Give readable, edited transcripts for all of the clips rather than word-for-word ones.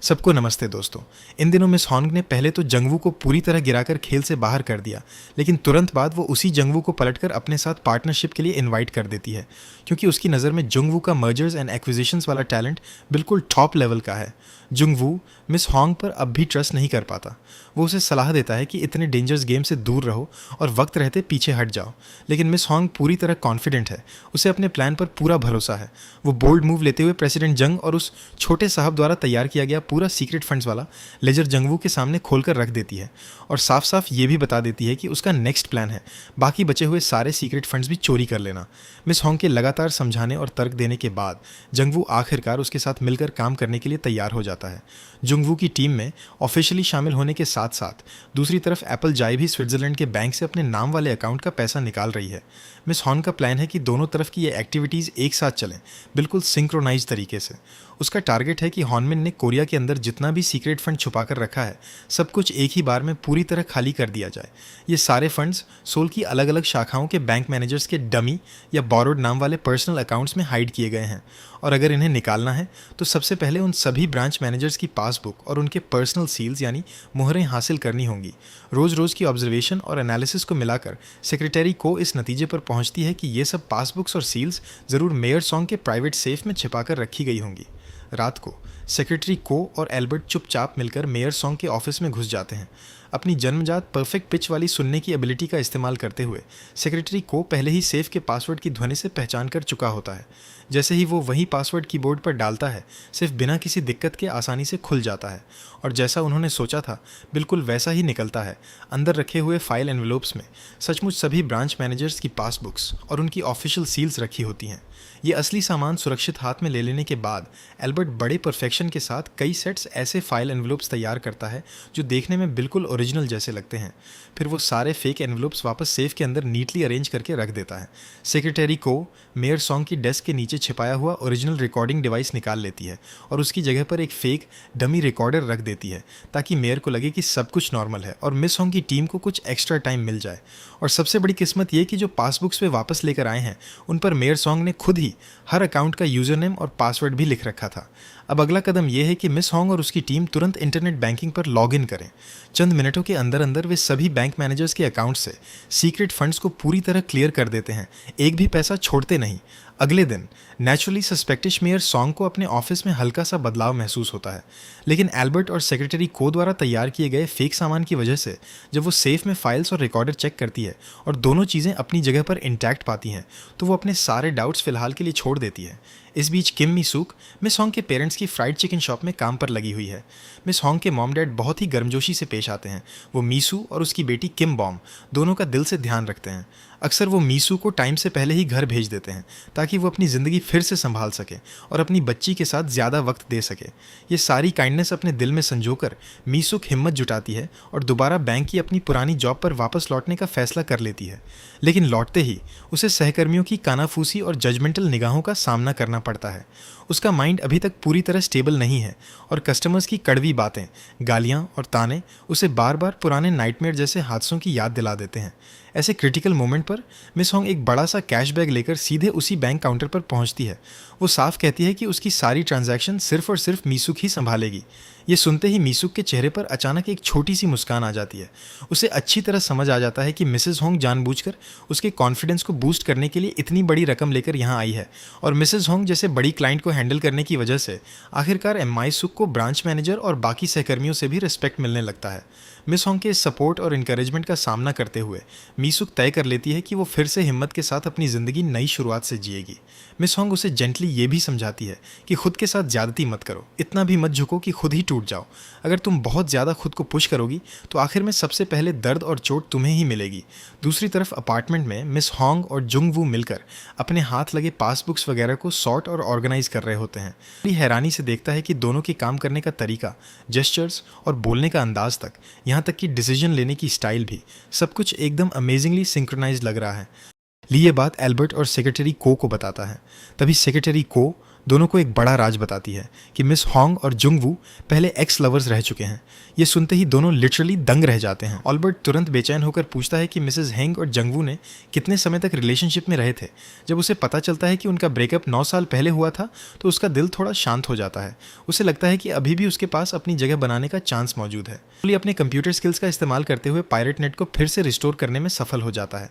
सबको नमस्ते दोस्तों। इन दिनों मिस हॉन्ग ने पहले तो जंगवू को पूरी तरह गिराकर खेल से बाहर कर दिया, लेकिन तुरंत बाद वो उसी जंगवू को पलटकर अपने साथ पार्टनरशिप के लिए इनवाइट कर देती है, क्योंकि उसकी नज़र में जंगवू का मर्जर्स एंड एक्विजिशंस वाला टैलेंट बिल्कुल टॉप लेवल का है। जंगवू मिस हॉन्ग पर अब भी ट्रस्ट नहीं कर पाता। वो उसे सलाह देता है कि इतने डेंजरस गेम से दूर रहो और वक्त रहते पीछे हट जाओ, लेकिन मिस हॉन्ग पूरी तरह कॉन्फिडेंट है। उसे अपने प्लान पर पूरा भरोसा है। वो बोल्ड मूव लेते हुए प्रेसिडेंट जंग और उस छोटे साहब द्वारा तैयार किया गया पूरा सीक्रेट फंड्स वाला लेजर जंगवू के सामने खोलकर रख देती है और साफ साफ ये भी बता देती है कि उसका नेक्स्ट प्लान है बाकी बचे हुए सारे सीक्रेट फंड्स भी चोरी कर लेना। मिस हॉन्ग के लगातार समझाने और तर्क देने के बाद जंगवू आखिरकार उसके साथ मिलकर काम करने के लिए तैयार हो जाता है। जंगवू की टीम में ऑफिशियली शामिल होने के साथ साथ दूसरी तरफ एप्पल जाई भी स्विट्जरलैंड के बैंक से अपने नाम वाले अकाउंट का पैसा निकाल रही है। मिस हॉन्ग का प्लान है कि दोनों तरफ की ये एक्टिविटीज़ एक साथ चलें, बिल्कुल सिंक्रोनाइज तरीके से। उसका टारगेट है कि हॉनमिन ने कोरिया के अंदर जितना भी सीक्रेट फंड छुपा कर रखा है सब कुछ एक ही बार में पूरी तरह खाली कर दिया जाए। ये सारे फंड्स सोल की अलग अलग शाखाओं के बैंक मैनेजर्स के डमी या बोरोड नाम वाले पर्सनल अकाउंट्स में हाइड किए गए हैं, और अगर इन्हें निकालना है तो सबसे पहले उन सभी ब्रांच मैनेजर्स की पासबुक और उनके पर्सनल सील्स यानी मुहरें हासिल करनी होंगी। रोज़ रोज़ की ऑब्जर्वेशन और एनालिसिस को मिलाकर सेक्रेटरी को इस नतीजे पर पहुंचती है कि ये सब पासबुक्स और सील्स ज़रूर मेयर सॉन्ग के प्राइवेट सेफ में छिपाकर रखी गई होंगी। रात को सेक्रेटरी को और एल्बर्ट चुपचाप मिलकर मेयर सॉन्ग के ऑफिस में घुस जाते हैं। अपनी जन्मजात परफेक्ट पिच वाली सुनने की एबिलिटी का इस्तेमाल करते हुए सेक्रेटरी को पहले ही सेफ के पासवर्ड की ध्वनि से पहचान कर चुका होता है। जैसे ही वो वही पासवर्ड कीबोर्ड पर डालता है, सिर्फ बिना किसी दिक्कत के आसानी से खुल जाता है और जैसा उन्होंने सोचा था बिल्कुल वैसा ही निकलता है। अंदर रखे हुए फाइल एनवेलोप्स में सचमुच सभी ब्रांच मैनेजर्स की पासबुक्स और उनकी ऑफिशियल सील्स रखी होती हैं। ये असली सामान सुरक्षित हाथ में ले लेने के बाद एल्बर्ट बड़े परफेक्शन के साथ कई सेट्स ऐसे फाइल एनवेलोप्स तैयार करता है जो देखने में बिल्कुल ओरिजिनल जैसे लगते हैं। फिर वो सारे फेक एनवेलोप्स वापस सेफ के अंदर नीटली अरेंज करके रख देता है। सेक्रेटरी को मेयर सॉन्ग की डेस्क के नीचे छिपाया हुआ ओरिजिनल रिकॉर्डिंग डिवाइस निकाल लेती है और उसकी जगह पर एक फेक डमी रिकॉर्डर रख देती है ताकि मेयर को लगे कि सब कुछ नॉर्मल है और मिस हॉन्ग की टीम को कुछ एक्स्ट्रा टाइम मिल जाए। और सबसे बड़ी किस्मत ये कि जो पासबुक्स वे वापस लेकर आए हैं उन पर मेयर सॉन्ग ने खुद ही हर अकाउंट का यूज़र नेम और पासवर्ड भी लिख रखा था। अब अगला कदम यह है कि मिस हॉन्ग और उसकी टीम तुरंत इंटरनेट बैंकिंग पर लॉग इन करें। चंद मिनटों के अंदर अंदर वे सभी बैंक मैनेजर्स के अकाउंट से सीक्रेट फंड्स को पूरी तरह क्लियर कर देते हैं, एक भी पैसा छोड़ते नहीं। अगले दिन नेचुरली सस्पेक्टिश मेयर सॉन्ग को अपने ऑफिस में हल्का सा बदलाव महसूस होता है, लेकिन एल्बर्ट और सेक्रेटरी को द्वारा तैयार किए गए फेक सामान की वजह से जब वो सेफ में फाइल्स और रिकॉर्डर चेक करती है और दोनों चीज़ें अपनी जगह पर इंटैक्ट पाती हैं तो वो अपने सारे डाउट्स फिलहाल के लिए छोड़ देती है। इस बीच किम मी सूक मिस हॉन्ग के पेरेंट्स की फ्राइड चिकन शॉप में काम पर लगी हुई है। मिस हॉन्ग के मॉम डैड बहुत ही गर्मजोशी से पेश आते हैं। वो मीसू और उसकी बेटी किम बॉम दोनों का दिल से ध्यान रखते हैं। अक्सर वो मीसू को टाइम से पहले ही घर भेज देते हैं ताकि वो अपनी ज़िंदगी फिर से संभाल सके और अपनी बच्ची के साथ ज़्यादा वक्त दे सके। ये सारी काइंडनेस अपने दिल में संजोकर मीसूक हिम्मत जुटाती है और दोबारा बैंक की अपनी पुरानी जॉब पर वापस लौटने का फैसला कर लेती है, लेकिन लौटते ही उसे सहकर्मियों की कानाफूसी और जजमेंटल निगाहों का सामना करना पड़ता है। उसका माइंड अभी तक पूरी तरह स्टेबल नहीं है और कस्टमर्स की कड़वी बातें, गालियाँ और ताने उसे बार बार पुराने नाइटमेयर जैसे हादसों की याद दिला देते हैं। ऐसे क्रिटिकल मोमेंट पर मिस हॉन्ग एक बड़ा सा कैश बैग लेकर सीधे उसी बैंक काउंटर पर पहुंचती है। वो साफ कहती है कि उसकी सारी ट्रांजैक्शन सिर्फ और सिर्फ मीसूक ही संभालेगी। ये सुनते ही मीसूक के चेहरे पर अचानक एक छोटी सी मुस्कान आ जाती है। उसे अच्छी तरह समझ आ जाता है कि मिसेस हॉन्ग जानबूझकर उसके कॉन्फिडेंस को बूस्ट करने के लिए इतनी बड़ी रकम लेकर यहाँ आई है और मिसेस हॉन्ग जैसे बड़ी क्लाइंट को हैंडल करने की वजह से आखिरकार एम.आई. सुक को ब्रांच मैनेजर और बाकी सहकर्मियों से भी रिस्पेक्ट मिलने लगता है। मिस हॉन्ग के सपोर्ट और इनकरेजमेंट का सामना करते हुए मीसूक तय कर लेती है कि वो फिर से हिम्मत के साथ अपनी ज़िंदगी नई शुरुआत से जिएगी। मिस हॉन्ग उसे जेंटली ये भी समझाती है कि खुद के साथ ज़्यादती मत करो, इतना भी मत झुको कि खुद ही टूट जाओ। अगर तुम बहुत ज़्यादा खुद को पुश करोगी तो आखिर में सबसे पहले दर्द और चोट तुम्हें ही मिलेगी। दूसरी तरफ अपार्टमेंट में मिस हॉन्ग और जंगवू मिलकर अपने हाथ लगे पासबुक्स वगैरह को सॉर्ट और ऑर्गेनाइज कर रहे होते हैं। बड़ी हैरानी से देखता है कि दोनों के काम करने का तरीका, जेस्चर्स और बोलने का अंदाज तक, यहाँ तक कि डिसीजन लेने की स्टाइल भी, सब कुछ एकदम अमेजिंगली सिंक्रोनाइज लग रहा है। ली ये बात एल्बर्ट और सेक्रेटरी को बताता है। तभी सेक्रेटरी को दोनों को एक बड़ा राज बताती है कि मिस होंग और जुंगवू पहले एक्स लवर्स रह चुके हैं। ये सुनते ही दोनों लिटरली दंग रह जाते हैं। ऑल्बर्ट तुरंत बेचैन होकर पूछता है कि मिसेस हेंग और जंगवू ने कितने समय तक रिलेशनशिप में रहे थे। जब उसे पता चलता है कि उनका ब्रेकअप 9 साल पहले हुआ था तो उसका दिल थोड़ा शांत हो जाता है। उसे लगता है कि अभी भी उसके पास अपनी जगह बनाने का चांस मौजूद है। वो अपने कंप्यूटर स्किल्स का इस्तेमाल करते हुए पायरेट नेट को फिर से रिस्टोर करने में सफल हो जाता है।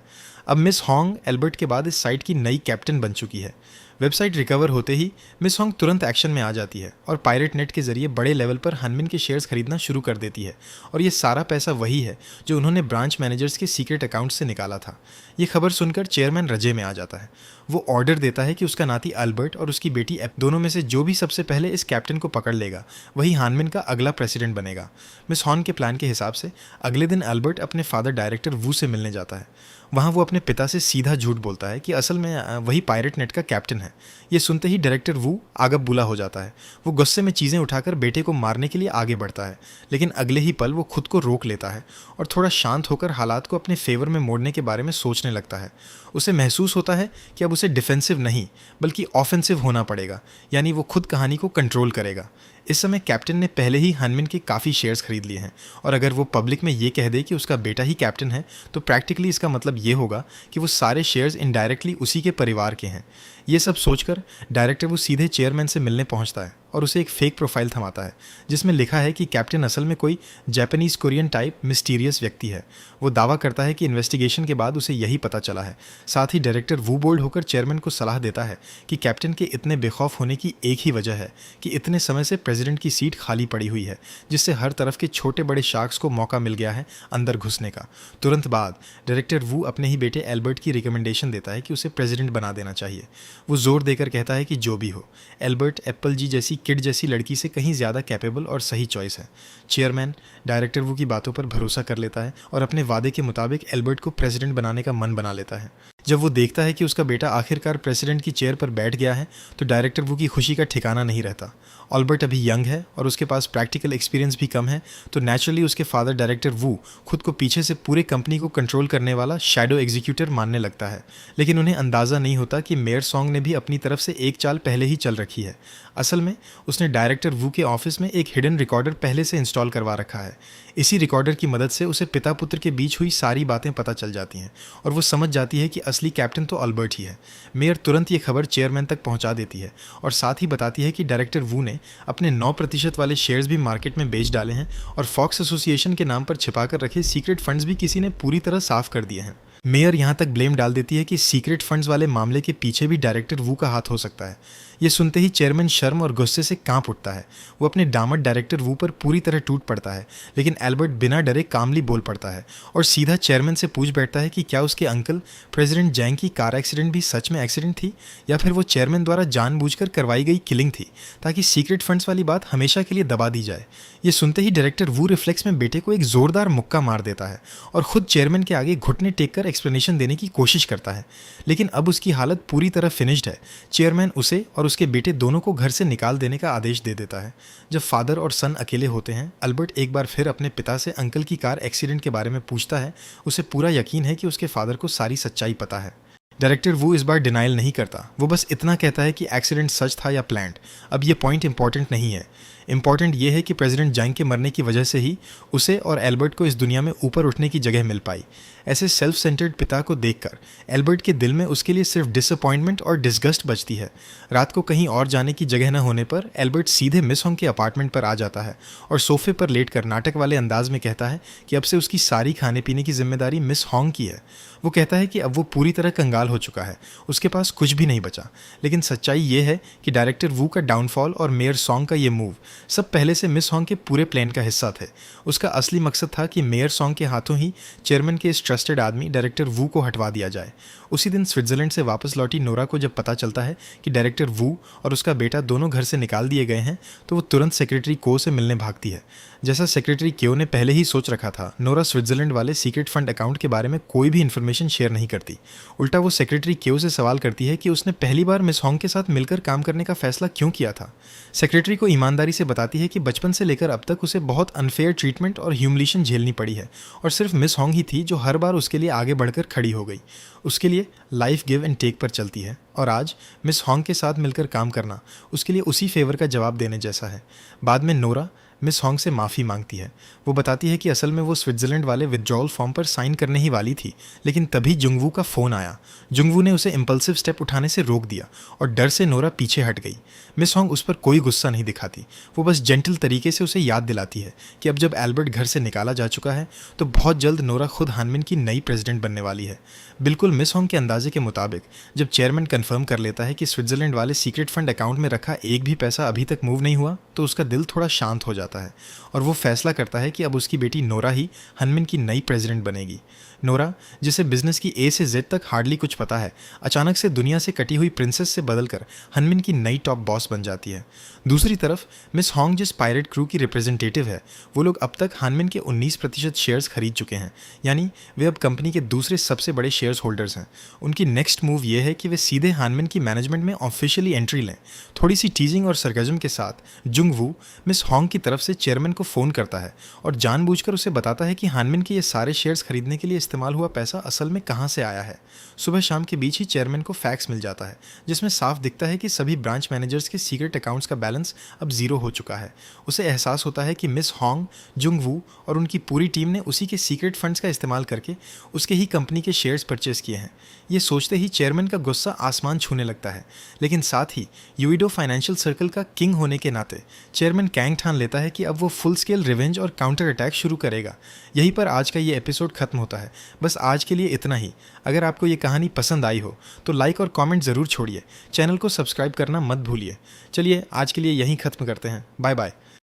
अब मिस होंग एल्बर्ट के बाद इस साइट की नई कैप्टन बन चुकी है। वेबसाइट रिकवर होते ही मिस होंग तुरंत एक्शन में आ जाती है और पायरेट नेट के जरिए बड़े लेवल पर हनमिन के शेयर्स खरीदना शुरू कर देती है। और ये सारा पैसा वही है जो उन्होंने ब्रांच मैनेजर्स के सीक्रेट अकाउंट से निकाला था। ये खबर सुनकर चेयरमैन रजे में आ जाता है। वो ऑर्डर देता है कि उसका नाती अल्बर्ट और उसकी बेटी एप दोनों में से जो भी सबसे पहले इस कैप्टन को पकड़ लेगा वही हानमिन का अगला प्रेसिडेंट बनेगा। मिस हॉर्न के प्लान के हिसाब से अगले दिन अल्बर्ट अपने फादर डायरेक्टर वू से मिलने जाता है। वहाँ वो अपने पिता से सीधा झूठ बोलता है कि असल में वही पायरेट नेट का कैप्टन है। ये सुनते ही डायरेक्टर वू आगब बुला हो जाता है। वो गुस्से में चीज़ें उठाकर बेटे को मारने के लिए आगे बढ़ता है, लेकिन अगले ही पल वो खुद को रोक लेता है और थोड़ा शांत होकर हालात को अपने फेवर में मोड़ने के बारे में सोचने लगता है। उसे महसूस होता है कि अब उसे डिफेंसिव नहीं बल्कि ऑफेंसिव होना पड़ेगा, यानी वो खुद कहानी को कंट्रोल करेगा। इस समय कैप्टन ने पहले ही हनमिन के काफ़ी शेयर्स खरीद लिए हैं और अगर वो पब्लिक में ये कह दे कि उसका बेटा ही कैप्टन है तो प्रैक्टिकली इसका मतलब ये होगा कि वो सारे शेयर्स इनडायरेक्टली उसी के परिवार के हैं। ये सब सोचकर डायरेक्टर वो सीधे चेयरमैन से मिलने पहुंचता है और उसे एक फेक प्रोफाइल थमाता है जिसमें लिखा है कि कैप्टन असल में कोई जापानीज कोरियन टाइप मिस्टीरियस व्यक्ति है। वो दावा करता है कि इन्वेस्टिगेशन के बाद उसे यही पता चला है। साथ ही डायरेक्टर वू बोल्ड होकर चेयरमैन को सलाह देता है कि कैप्टन के इतने बेखौफ होने की एक ही वजह है कि इतने समय से प्रेसिडेंट की सीट खाली पड़ी हुई है, जिससे हर तरफ के छोटे बड़े शार्क्स को मौका मिल गया है अंदर घुसने का। तुरंत बाद डायरेक्टर वू अपने ही बेटे एल्बर्ट की रिकमेंडेशन देता है कि उसे प्रेसिडेंट बना देना चाहिए। वो जोर देकर कहता है कि जो भी हो, एल्बर्ट एप्पल जी जैसी किड जैसी लड़की से कहीं ज़्यादा कैपेबल और सही चॉइस है। चेयरमैन डायरेक्टर वू की बातों पर भरोसा कर लेता है और अपने वादे के मुताबिक एल्बर्ट को प्रेसिडेंट बनाने का मन बना लेता है। जब वो देखता है कि उसका बेटा आखिरकार प्रेसिडेंट की चेयर पर बैठ गया है तो डायरेक्टर वू की खुशी का ठिकाना नहीं रहता। ऑल्बर्ट अभी यंग है और उसके पास प्रैक्टिकल एक्सपीरियंस भी कम है, तो नेचुरली उसके फादर डायरेक्टर वू खुद को पीछे से पूरे कंपनी को कंट्रोल करने वाला शैडो एग्जीक्यूटिव मानने लगता है। लेकिन उन्हें अंदाज़ा नहीं होता कि मेयर सॉन्ग ने भी अपनी तरफ से एक चाल पहले ही चल रखी है। असल में उसने डायरेक्टर वू के ऑफिस में एक हिडन रिकॉर्डर पहले से इंस्टॉल करवा रखा है। इसी रिकॉर्डर की मदद से उसे पिता पुत्र के बीच हुई सारी बातें पता चल जाती हैं और वो समझ जाती है कि असली कैप्टन तो अल्बर्ट ही है। मेयर तुरंत ये खबर चेयरमैन तक पहुंचा देती है और साथ ही बताती है कि डायरेक्टर वू ने अपने 9% वाले शेयर्स भी मार्केट में बेच डाले हैं और फॉक्स एसोसिएशन के नाम पर छिपा कर रखे सीक्रेट फंड्स भी किसी ने पूरी तरह साफ कर दिए हैं। मेयर यहाँ तक ब्लेम डाल देती है कि सीक्रेट फंड्स वाले मामले के पीछे भी डायरेक्टर वू का हाथ हो सकता है। ये सुनते ही चेयरमैन शर्म और गुस्से से कांप उठता है। वो अपने दामाद डायरेक्टर वू पर पूरी तरह टूट पड़ता है, लेकिन एल्बर्ट बिना डरे कामली बोल पड़ता है और सीधा चेयरमैन से पूछ बैठता है कि क्या उसके अंकल प्रेसिडेंट जैंग की कार एक्सीडेंट भी सच में एक्सीडेंट थी या फिर वो चेयरमैन द्वारा जानबूझकर करवाई गई किलिंग थी ताकि सीक्रेट फंड्स वाली बात हमेशा के लिए दबा दी जाए। ये सुनते ही डायरेक्टर वू रिफ्लेक्स में बेटे को एक जोरदार मुक्का मार देता है और खुद चेयरमैन के आगे घुटने टेक कर एक्सप्लेनेशन देने की कोशिश करता है, लेकिन अब उसकी हालत पूरी तरह फिनिश्ड है। चेयरमैन उसे और उसके बेटे दोनों को घर से निकाल देने का आदेश दे देता है। जब फादर और सन अकेले होते हैं, अल्बर्ट एक बार फिर अपने पिता से अंकल की कार एक्सीडेंट के बारे में पूछता है। उसे पूरा यकीन है कि उसके फादर को सारी सच्चाई पता है। डायरेक्टर वू इस बार डिनाइल नहीं करता, वो बस इतना कहता है कि एक्सीडेंट सच था या प्लान्ड। अब ये पॉइंट इंपॉर्टेंट नहीं है। इंपॉर्टेंट ये है कि प्रेसिडेंट जैंग के मरने की वजह से ही उसे और एल्बर्ट को इस दुनिया में ऊपर उठने की जगह मिल पाई। ऐसे सेल्फ सेंटर्ड पिता को देखकर एल्बर्ट के दिल में उसके लिए सिर्फ डिसअपॉइंटमेंट और डिसगस्ट बचती है। रात को कहीं और जाने की जगह न होने पर एल्बर्ट सीधे मिस होंग के अपार्टमेंट पर आ जाता है और सोफे पर लेटकर नाटक वाले अंदाज में कहता है कि अब से उसकी सारी खाने पीने की जिम्मेदारी मिस होंग की है। वो कहता है कि अब वो पूरी तरह कंगाल हो चुका है, उसके पास कुछ भी नहीं बचा। लेकिन सच्चाई ये है कि डायरेक्टर वू का डाउनफॉल और मेयर सॉन्ग का ये मूव सब पहले से मिस होंग के पूरे प्लान का हिस्सा थे। उसका असली मकसद था कि मेयर सॉन्ग के हाथों ही चेयरमैन के इस ट्रस्टेड आदमी डायरेक्टर वू को हटवा दिया जाए। उसी दिन स्विट्जरलैंड से वापस लौटी नोरा को जब पता चलता है कि डायरेक्टर वू और उसका बेटा दोनों घर से निकाल दिए गए हैं तो वो तुरंत सेक्रेटरी को से मिलने भागती है। जैसा सेक्रेटरी क्यो ने पहले ही सोच रखा था, नोरा स्विट्जरलैंड वाले सीक्रेट फंड अकाउंट के बारे में कोई भी इन्फॉर्मेशन शेयर नहीं करती। उल्टा वो सेक्रेटरी क्यो से सवाल करती है कि उसने पहली बार मिस होंग के साथ मिलकर काम करने का फैसला क्यों किया था। सेक्रेटरी को ईमानदारी से बताती है कि बचपन से लेकर अब तक उसे बहुत अनफेयर ट्रीटमेंट और ह्यूमिलिएशन झेलनी पड़ी है और सिर्फ मिस होंग ही थी जो हर बार उसके लिए आगे बढ़कर खड़ी हो गई। उसके लिए इसीलिए लाइफ गिव एंड टेक पर चलती है और आज मिस हॉन्ग के साथ मिलकर काम करना उसके लिए उसी फेवर का जवाब देने जैसा है। बाद में नोरा मिस हॉन्ग से माफ़ी मांगती है। वो बताती है कि असल में वो स्विट्ज़रलैंड वाले विथड्रॉल फॉर्म पर साइन करने ही वाली थी, लेकिन तभी जुंगवू का फ़ोन आया। जुंगवू ने उसे इम्पल्सिव स्टेप उठाने से रोक दिया और डर से नोरा पीछे हट गई। मिस हॉन्ग उस पर कोई गुस्सा नहीं दिखाती, वो बस जेंटल तरीके से उसे याद दिलाती है कि अब जब एल्बर्ट घर से निकाला जा चुका है तो बहुत जल्द नोरा खुद हानमिन की नई प्रेसिडेंट बनने वाली है। बिल्कुल मिस हॉन्ग के अंदाजे के मुताबिक जब चेयरमैन कंफर्म कर लेता है कि स्विट्ज़रलैंड वाले सीक्रेट फंड अकाउंट में रखा एक भी पैसा अभी तक मूव नहीं हुआ तो उसका दिल थोड़ा शांत हो जाता है और वो फैसला करता है कि अब उसकी बेटी नोरा ही हानमिन की नई प्रेसिडेंट बनेगी। नोरा, जिसे बिजनेस की ए से जेड तक हार्डली कुछ पता है, अचानक से दुनिया से कटी हुई प्रिंसेस से बदलकर हानमिन की नई टॉप बॉस बन जाती है। दूसरी तरफ मिस हॉन्ग जिस पायरेट क्रू की रिप्रेजेंटेटिव है, वो लोग अब तक हानमिन के 19% शेयर्स खरीद चुके हैं, यानी वे अब कंपनी के दूसरे सबसे बड़े शेयर्स होल्डर्स हैं। उनकी नेक्स्ट मूव ये है कि वे सीधे हानमिन की मैनेजमेंट में ऑफिशियली एंट्री लें। थोड़ी सी टीजिंग और सरगजम के साथ जुंगवू मिस हॉन्ग की तरफ से चेयरमैन को फ़ोन करता है और जानबूझकर उसे बताता है कि हानमिन के ये सारे शेयर्स खरीदने के लिए इस्तेमाल हुआ पैसा असल में कहाँ से आया है। सुबह शाम के बीच ही चेयरमैन को फैक्स मिल जाता है जिसमें साफ दिखता है कि सभी ब्रांच मैनेजर्स के सीक्रेट अकाउंट्स का बैलेंस अब ज़ीरो हो चुका है। उसे एहसास होता है कि मिस हॉन्ग, जुंगवू और उनकी पूरी टीम ने उसी के सीक्रेट फंड्स का इस्तेमाल करके उसके ही कंपनी के शेयर्स परचेज किए हैं। ये सोचते ही चेयरमैन का गुस्सा आसमान छूने लगता है, लेकिन साथ ही यूइडो फाइनेंशियल सर्कल का किंग होने के नाते चेयरमैन कैंग ठान लेता है कि अब वो फुल स्केल रिवेंज और काउंटर अटैक शुरू करेगा। यहीं पर आज का ये एपिसोड खत्म होता है। बस आज के लिए इतना ही। अगर आपको ये कहानी पसंद आई हो तो लाइक और कमेंट ज़रूर छोड़िए। चैनल को सब्सक्राइब करना मत भूलिए। चलिए आज के लिए यहीं ख़त्म करते हैं। Bye bye.